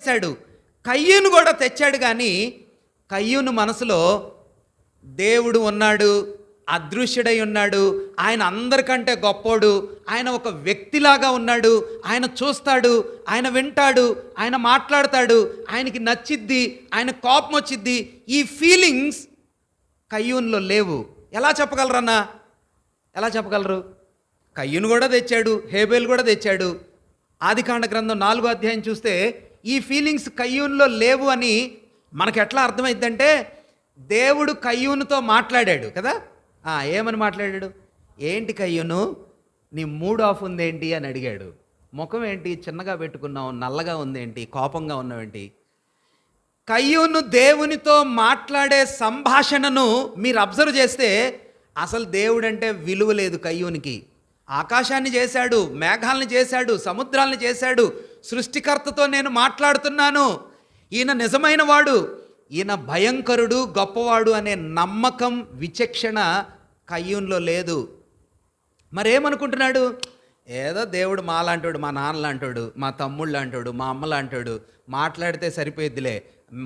తెచ్చేసాడు, కయ్యూను కూడా తెచ్చాడు. కానీ కయ్యూను మనసులో దేవుడు ఉన్నాడు, అదృశ్యుడై ఉన్నాడు, ఆయన అందరికంటే గొప్పోడు, ఆయన ఒక వ్యక్తిలాగా ఉన్నాడు, ఆయన చూస్తాడు, ఆయన వింటాడు, ఆయన మాట్లాడతాడు, ఆయనకి నచ్చిద్ది, ఆయన కోపం వచ్చిద్ది. ఈ ఫీలింగ్స్ కయ్యూన్లో లేవు. ఎలా చెప్పగలరన్నా? ఎలా చెప్పగలరు? కయ్యూను కూడా తెచ్చాడు, హేబేలు కూడా తెచ్చాడు. ఆదికాండ గ్రంథం 4వ అధ్యాయం చూస్తే ఈ ఫీలింగ్స్ కయ్యూన్లో లేవు అని మనకు ఎట్లా అర్థమైందంటే, దేవుడు కయ్యూనుతో మాట్లాడాడు కదా. ఏమని మాట్లాడాడు? ఏంటి కయ్యూను, నీ మూడ్ ఆఫ్ ఉందేంటి అని అడిగాడు. ముఖం ఏంటి చిన్నగా పెట్టుకున్నావు, నల్లగా ఉందేంటి, కోపంగా ఉన్నావేంటి? కయ్యూను దేవునితో మాట్లాడే సంభాషణను మీరు అబ్జర్వ్ చేస్తే అసలు దేవుడంటే విలువ లేదు కయ్యూనికి. ఆకాశాన్ని చేశాడు, మేఘాలను చేశాడు, సముద్రాలను చేశాడు, సృష్టికర్తతో నేను మాట్లాడుతున్నాను, ఈయన నిజమైన వాడు, ఈయన భయంకరుడు, గొప్పవాడు అనే నమ్మకం, విచక్షణ కయ్యూన్లో లేదు. మరేమనుకుంటున్నాడు? ఏదో దేవుడు మాలాంటాడు, మా నాన్న లాంటాడు, మా తమ్ముళ్ళు లాంటాడు, మా అమ్మ లాంటాడు, మాట్లాడితే సరిపోయిద్దిలే,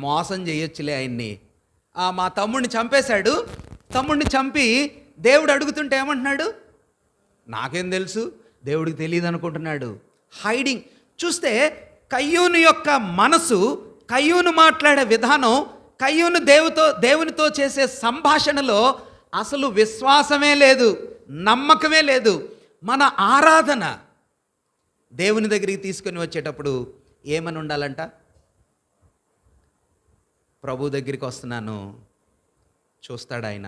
మోసం చేయొచ్చులే ఆయన్ని. మా తమ్ముడిని చంపేశాడు, తమ్ముడిని చంపి దేవుడు అడుగుతుంటే ఏమంటున్నాడు? నాకేం తెలుసు, దేవుడికి తెలియదు అనుకుంటున్నాడు. హైడింగ్. చూస్తే కయ్యూను యొక్క మనసు, కయ్యూను మాట్లాడే విధానం, కయ్యూను దేవునితో చేసే సంభాషణలో అసలు విశ్వాసమే లేదు, నమ్మకమే లేదు. మన ఆరాధన దేవుని దగ్గరికి తీసుకొని వచ్చేటప్పుడు ఏమని ఉండాలంట? ప్రభు దగ్గరికి వస్తున్నాను, చూస్తాడు ఆయన,